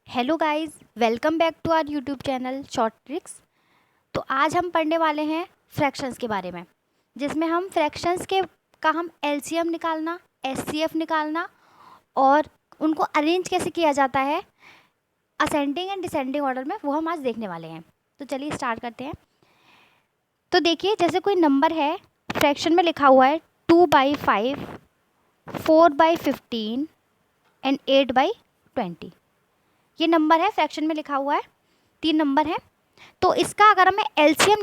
Hello guys, welcome back to our YouTube channel short tricks. तो आज हम पढ़ने वाले हैं फ्रैक्शंस के बारे में, जिसमें हम फ्रैक्शंस के का हम एलसीएम निकालना, एचसीएफ निकालना और उनको अरेंज कैसे किया जाता है असेंडिंग एंड डिसेंडिंग ऑर्डर में, वो हम आज देखने वाले हैं। तो चलिए स्टार्ट करते हैं। तो देखिए, जैसे कोई नंबर है, फ्रैक्शन में लिखा हुआ है 2/5, 4/15 एंड 8/20। ये नंबर है, फ्रैक्शन में लिखा हुआ है, 3 नंबर हैं। तो इसका अगर हमें एलसीएम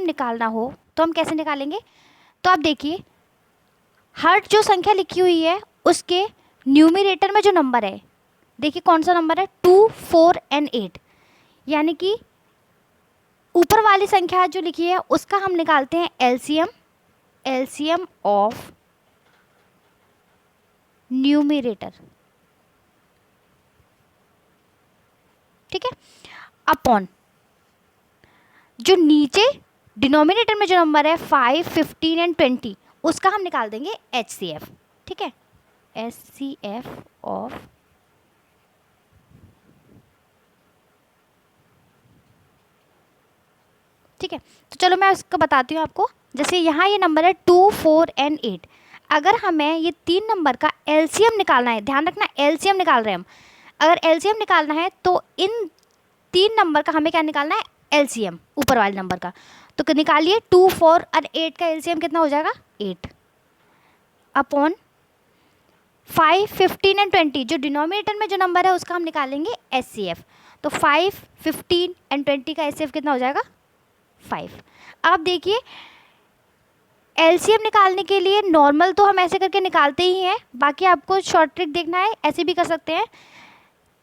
निकालना हो तो हम कैसे निकालेंगे? तो आप देखिए, हर जो संख्या लिखी हुई है उसके न्यूमरेटर में जो नंबर है, देखिए कौन सा नंबर है, 2, 4 एंड 8। यानी कि ऊपर वाली संख्या जो लिखी है उसका हम निकालते हैं एलसीएम ऑफ न्यूमरेटर। ठीक है, अपॉन जो नीचे डिनोमिनेटर में जो नंबर है 5, 15 एंड 20, उसका हम निकाल देंगे एचसीएफ। ठीक है, एचसीएफ ऑफ ठीक है। तो चलो मैं उसका बताती हूँ आपको। जैसे यहाँ ये नंबर है 2, 4 एंड 8। अगर हमें ये 3 नंबर का एलसीएम निकालना है, ध्यान रखना एलसीएम निकाल रहे हैं हम, अगर एलसीएम निकालना है तो इन 3 नंबर का हमें क्या निकालना है, एलसीएम ऊपर वाले नंबर का। तो निकालिए, 2, 4 और 8 का एलसीएम कितना हो जाएगा, 8 अपॉन 5, 15 एंड 20, जो डिनोमिनेटर में जो नंबर है उसका हम निकालेंगे एचसीएफ। तो 5, 15 एंड 20 का एचसीएफ कितना हो जाएगा, 5। अब देखिए, एलसीएम निकालने के लिए नॉर्मल तो हम ऐसे करके निकालते ही हैं, बाकी आपको शॉर्ट ट्रिक देखना है ऐसे भी कर सकते हैं।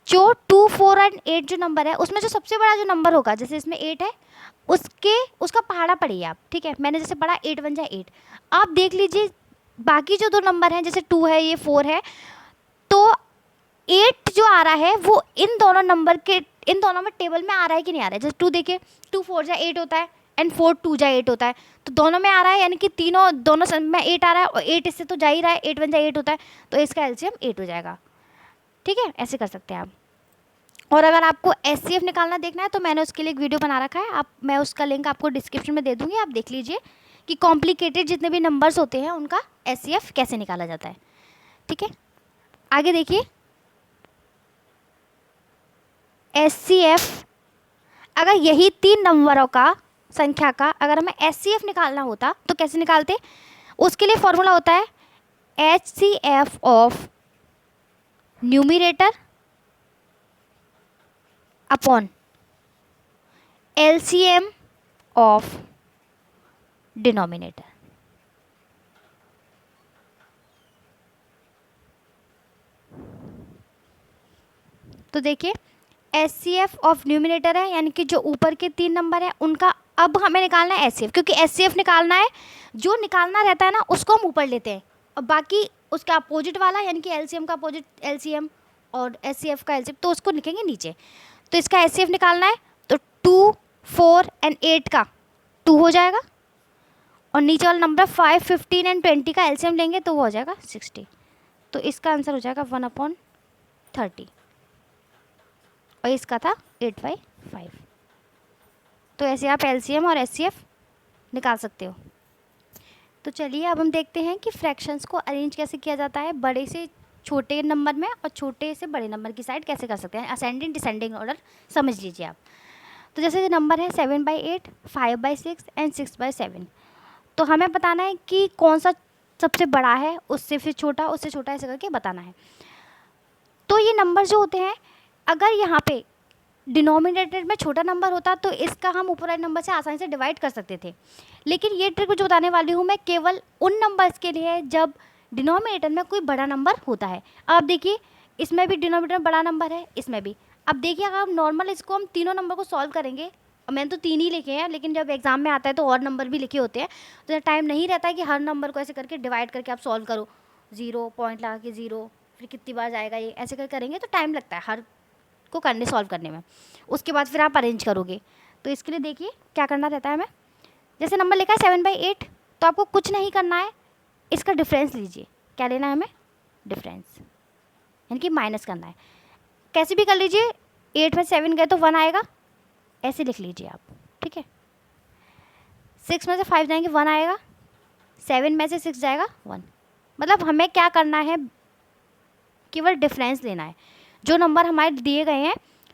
जो 2, 4 एंड 8 जो नंबर है उसमें जो सबसे बड़ा जो नंबर होगा, जैसे इसमें 8 है, उसका पहाड़ा पढ़िए आप। ठीक है, मैंने जैसे पढ़ा 8 1 जा 8। आप देख लीजिए बाकी जो 2 नंबर हैं, जैसे 2 है, ये 4 है, तो 8 जो आ रहा है वो इन दोनों में टेबल में आ रहा है कि नहीं आ रहा है। जैसे 2 देखिए, 2 4 जा 8 होता है एंड 4 2 जा 8 होता है, तो दोनों में आ रहा है, यानी कि दोनों में 8 आ रहा है और 8 इससे तो जा ही रहा है, 8 1 जा 8 होता है, तो इसका एलसीएम 8 हो जाएगा। ठीक है, ऐसे कर सकते हैं आप। और अगर आपको एचसीएफ निकालना देखना है तो मैंने उसके लिए एक वीडियो बना रखा है, मैं उसका लिंक आपको डिस्क्रिप्शन में दे दूँगी, आप देख लीजिए कि कॉम्प्लिकेटेड जितने भी नंबर्स होते हैं उनका एचसीएफ कैसे निकाला जाता है। ठीक है, आगे देखिए, एचसीएफ, अगर यही 3 नंबरों का संख्या का अगर हमें एचसीएफ निकालना होता तो कैसे निकालते? उसके लिए फॉर्मूला होता है HCF of numerator upon LCM of denominator. तो देखिए, एचसीएफ ऑफ न्यूमिनेटर है, यानी कि जो ऊपर के 3 नंबर है उनका अब हमें निकालना है एचसीएफ, क्योंकि एचसीएफ निकालना है, जो निकालना रहता है ना उसको हम ऊपर लेते हैं और बाकी उसका अपोजिट वाला, यानी कि एलसीएम का अपोजिट एलसीएम और एचसीएफ का एलसीएम, तो उसको लिखेंगे नीचे। तो इसका एचसीएफ निकालना है तो 2, 4 एंड 8 का 2 हो जाएगा, और नीचे वाला नंबर 5, 15 एंड 20 का एलसीएम लेंगे तो वो हो जाएगा 60। तो इसका आंसर हो जाएगा 1/30, और इसका था 8/5। तो ऐसे आप एलसीएम और एचसीएफ निकाल सकते हो। तो चलिए अब हम देखते हैं कि फ्रैक्शंस को अरेंज कैसे किया जाता है, बड़े से छोटे नंबर में और छोटे से बड़े नंबर की साइड कैसे कर सकते हैं, असेंडिंग डिसेंडिंग ऑर्डर समझ लीजिए आप। तो जैसे ये नंबर है 7/8, 5/6 एंड 6/7। तो हमें बताना है कि कौन सा सबसे बड़ा है, उससे फिर छोटा, उससे छोटा, ऐसे करके बताना है। तो ये नंबर जो होते हैं, अगर यहाँ पे डिनोमिनेटर में छोटा नंबर होता तो इसका हम ऊपर वाले नंबर से आसानी से डिवाइड कर सकते थे, लेकिन ये ट्रिक जो बताने वाली हूँ मैं केवल उन नंबर्स के लिए है जब डिनोमिनेटर में कोई बड़ा नंबर होता है। अब देखिए, इसमें भी डिनोमिनेटर में बड़ा नंबर है, इसमें भी। अब देखिए, अगर हम नॉर्मल इसको हम तीनों नंबर को सॉल्व करेंगे, और मैंने तो 3 ही लिखे हैं, लेकिन जब एग्जाम में आता है तो और नंबर भी लिखे होते हैं, तो टाइम नहीं रहता है कि हर नंबर को ऐसे करके डिवाइड करके आप सॉल्व करो, 0 पॉइंट लगा के 0, फिर कितनी बार जाएगा ये, ऐसे कर करेंगे तो टाइम लगता है हर को करने सॉल्व करने में। उसके बाद फिर आप अरेंज करोगे। तो इसके लिए देखिए क्या करना रहता है हमें। जैसे नंबर लिखा है 7/8, तो आपको कुछ नहीं करना है, इसका डिफरेंस लीजिए। क्या लेना है हमें, डिफरेंस, यानी कि माइनस करना है। कैसे भी कर लीजिए, 8 में 7 गए तो 1 आएगा, ऐसे लिख लीजिए आप, ठीक है। 6 में से 5 जाएंगे 1 आएगा, 7 में से 6 जाएगा 1। मतलब हमें क्या करना है, केवल डिफरेंस लेना है। जो नंबर हमारे दिए गए हैं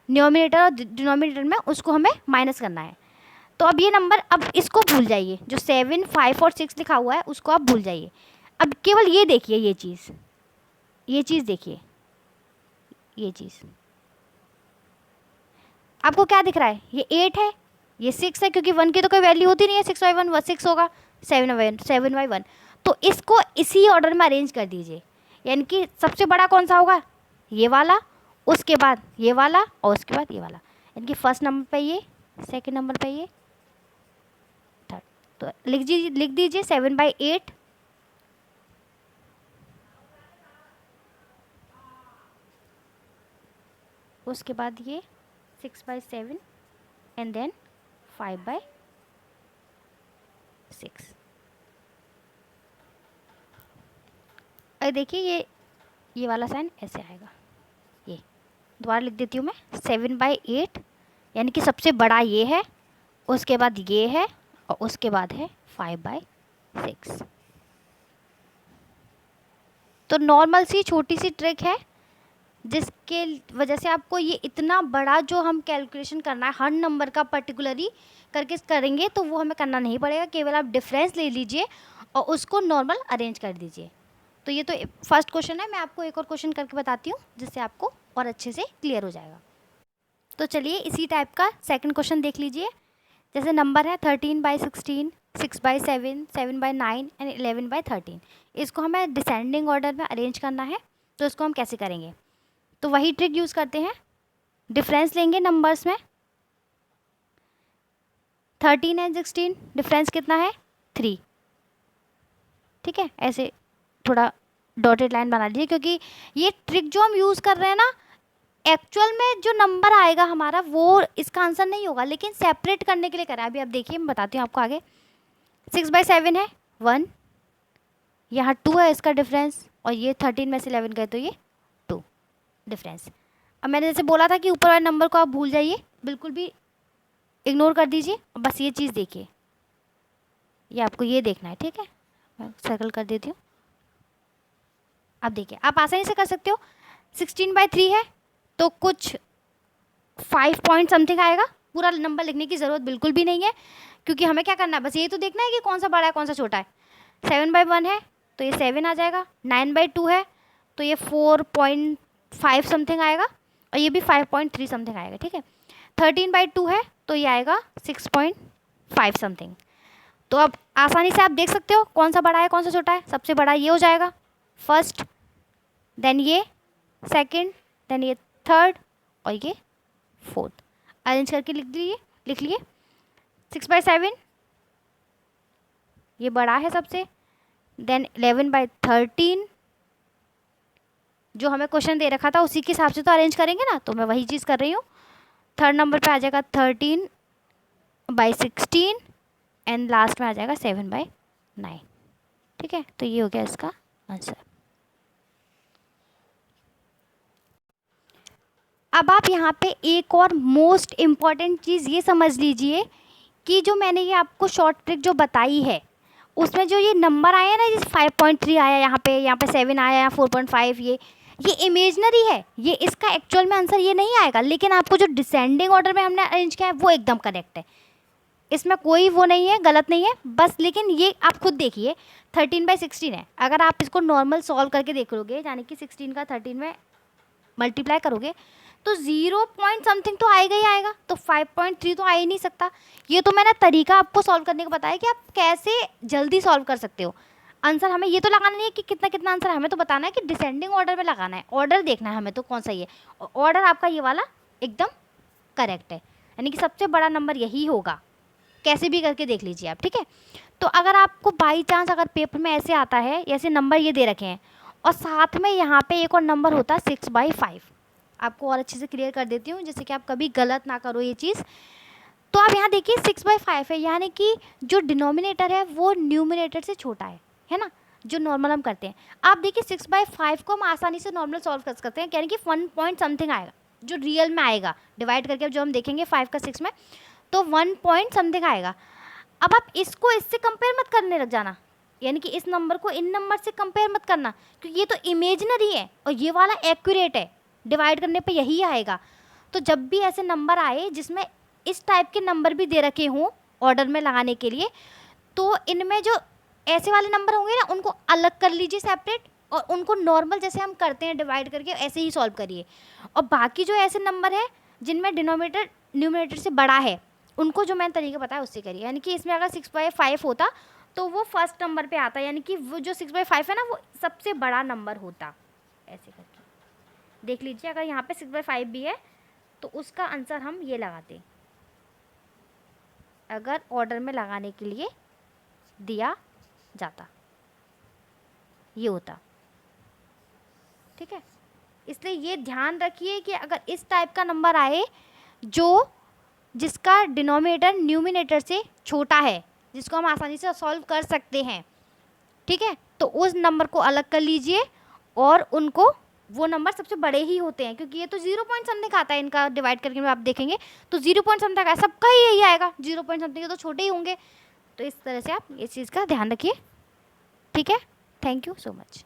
न्यूमरेटर और डिनोमिनेटर में, उसको हमें माइनस करना है। तो अब ये नंबर, अब इसको भूल जाइए, जो 7, 5 और 6 लिखा हुआ है उसको आप भूल जाइए। अब केवल ये देखिए, ये चीज़ देखिए, ये चीज़ आपको क्या दिख रहा है, ये 8 है, ये 6 है, क्योंकि 1 की तो कोई वैल्यू होती नहीं है, 6/1 6 होगा, 7/1। तो इसको इसी ऑर्डर में अरेंज कर दीजिए, यानी कि सबसे बड़ा कौन सा होगा, ये वाला, उसके बाद ये वाला, और उसके बाद ये वाला, यानी कि फर्स्ट नंबर पे ये, सेकंड नंबर पे ये, थर्ड। तो लिख दीजिए 7/8, उसके बाद ये 6/7 एंड देन 5/6। अरे देखिए ये वाला साइन ऐसे आएगा, ये दोबारा लिख देती हूँ मैं, 7/8 यानी कि सबसे बड़ा ये है, उसके बाद ये है, और उसके बाद है 5/6। तो नॉर्मल सी छोटी सी ट्रिक है, जिसके वजह से आपको ये इतना बड़ा जो हम कैलकुलेशन करना है हर नंबर का पर्टिकुलरली करके करेंगे, तो वो हमें करना नहीं पड़ेगा, केवल आप डिफरेंस ले लीजिए और उसको नॉर्मल अरेंज कर दीजिए। तो ये तो फर्स्ट क्वेश्चन है। मैं आपको एक और क्वेश्चन करके बताती हूँ, जिससे आपको और अच्छे से क्लियर हो जाएगा। तो चलिए इसी टाइप का सेकंड क्वेश्चन देख लीजिए। जैसे नंबर है 13/16, 6/7, 7/9 एंड 11/13। इसको हमें डिसेंडिंग ऑर्डर में अरेंज करना है। तो इसको हम कैसे करेंगे, तो वही ट्रिक यूज़ करते हैं। डिफरेंस लेंगे नंबर्स में, 13 एंड 16 डिफरेंस कितना है, 3, ठीक है। ऐसे थोड़ा डॉटेड लाइन बना लीजिए, क्योंकि ये ट्रिक जो हम यूज़ कर रहे हैं ना, एक्चुअल में जो नंबर आएगा हमारा वो इसका आंसर नहीं होगा, लेकिन सेपरेट करने के लिए करा है। अभी आप देखिए, मैं बताती हूँ आपको आगे। 6/7 है 1, यहाँ 2 है इसका डिफरेंस, और ये 13 में से 11 गए तो ये 2 डिफरेंस। अब मैंने जैसे बोला था कि ऊपर वाले नंबर को आप भूल जाइए, बिल्कुल भी इग्नोर कर दीजिए, और बस ये चीज़ देखिए, ये आपको ये देखना है, ठीक है। मैं सर्कल कर देती हूँ। अब देखिए, आप आसानी से कर सकते हो। 16/3 है तो कुछ 5 पॉइंट समथिंग आएगा। पूरा नंबर लिखने की ज़रूरत बिल्कुल भी नहीं है, क्योंकि हमें क्या करना है, बस ये तो देखना है कि कौन सा बड़ा है कौन सा छोटा है। 7/1 है तो ये 7 आ जाएगा। 9/2 है तो ये 4.5 समथिंग आएगा, और ये भी 5.3 समथिंग आएगा, ठीक है। 13/2 है तो ये आएगा 6.5 समथिंग। तो अब आसानी से आप देख सकते हो कौन सा बड़ा है कौन सा छोटा है। सबसे बड़ा ये हो जाएगा फर्स्ट, देन ये सेकंड, देन ये थर्ड, और ये फोर्थ। अरेंज करके लिख लिए 6/7 ये बड़ा है सबसे, देन 11/13 जो हमें क्वेश्चन दे रखा था उसी के हिसाब से तो अरेंज करेंगे ना, तो मैं वही चीज़ कर रही हूँ। थर्ड नंबर पे आ जाएगा 13/16 एंड लास्ट में आ जाएगा 7/9, ठीक है। तो ये हो गया इसका आंसर। अब आप यहाँ पे एक और मोस्ट इम्पॉर्टेंट चीज़ ये समझ लीजिए कि जो मैंने ये आपको शॉर्ट ट्रिक जो बताई है, उसमें जो ये नंबर आया ना, जैसे 5.3 आया यहाँ पे 7 आया, 4.5, ये इमेजनरी है। ये इसका एक्चुअल में आंसर ये नहीं आएगा, लेकिन आपको जो डिसेंडिंग ऑर्डर में हमने अरेंज किया है वो एकदम करेक्ट है। इसमें कोई वो नहीं है, गलत नहीं है बस। लेकिन ये आप खुद देखिए 13/16 है, अगर आप इसको नॉर्मल सॉल्व करके देख लोगे, यानी कि 16 का 13 में मल्टीप्लाई करोगे तो 0 पॉइंट समथिंग तो आएगा ही आएगा, तो 5.3 तो आ ही नहीं सकता। ये तो मैंने तरीका आपको सॉल्व करने का बताया कि आप कैसे जल्दी सॉल्व कर सकते हो। आंसर हमें ये तो लगाना नहीं है कि कितना कितना आंसर, हमें तो बताना है कि डिसेंडिंग ऑर्डर में लगाना है। ऑर्डर देखना है हमें तो कौन सा ही है, ऑर्डर आपका ये वाला एकदम करेक्ट है, यानी कि सबसे बड़ा नंबर यही होगा। कैसे भी करके देख लीजिए आप, ठीक है। तो अगर आपको बाई चांस अगर पेपर में ऐसे आता है, ऐसे नंबर ये दे रखे हैं और साथ में यहाँ पे एक और नंबर होता है 6/5, आपको और अच्छे से क्लियर कर देती हूँ जिससे कि आप कभी गलत ना करो ये चीज़। तो आप यहाँ देखिए 6/5 है, यानी कि जो डिनोमिनेटर है वो न्यूमिनेटर से छोटा है ना, जो नॉर्मल हम करते हैं। आप देखिए 6/5 को हम आसानी से नॉर्मल सॉल्व कर सकते हैं, यानी कि 1 पॉइंट समथिंग आएगा, जो रियल में आएगा डिवाइड करके, अब जो हम देखेंगे 5 का 6 में, तो 1 पॉइंट समथिंग आएगा। अब आप इसको इससे कंपेयर मत करने लग जाना, यानी कि इस नंबर को इन नंबर से कंपेयर मत करना, क्योंकि ये तो इमेजिनरी है और ये वाला एक्यूरेट है, डिवाइड करने पे यही आएगा। तो जब भी ऐसे नंबर आए जिसमें इस टाइप के नंबर भी दे रखे हों ऑर्डर में लगाने के लिए, तो इनमें जो ऐसे वाले नंबर होंगे ना उनको अलग कर लीजिए सेपरेट, और उनको नॉर्मल जैसे हम करते हैं डिवाइड करके ऐसे ही सॉल्व करिए। और बाकी जो ऐसे नंबर हैं जिनमें डिनोमिनेटर न्यूमरेटर से बड़ा है, उनको जो मैंने तरीका बताया उससे करिए। यानी कि इसमें अगर 6/5 होता तो वो फर्स्ट नंबर पे आता, यानी कि वो जो 6/5 है ना वो सबसे बड़ा नंबर होता। ऐसे करके देख लीजिए, अगर यहाँ पे 6/5 भी है तो उसका आंसर हम ये लगाते अगर ऑर्डर में लगाने के लिए दिया जाता, ये होता। ठीक है, इसलिए ये ध्यान रखिए कि अगर इस टाइप का नंबर आए जो जिसका डिनोमिनेटर न्यूमिनेटर से छोटा है, जिसको हम आसानी से सॉल्व कर सकते हैं, ठीक है, तो उस नंबर को अलग कर लीजिए, और उनको वो नंबर सबसे बड़े ही होते हैं, क्योंकि ये तो 0 पॉइंट समथिंग आता है, इनका डिवाइड करके आप देखेंगे तो 0 पॉइंट समथिंग आएगा, सबका ही यही आएगा, 0 पॉइंट समथिंग तो छोटे ही होंगे। तो इस तरह से आप इस चीज़ का ध्यान रखिए। ठीक है, थैंक यू सो मच।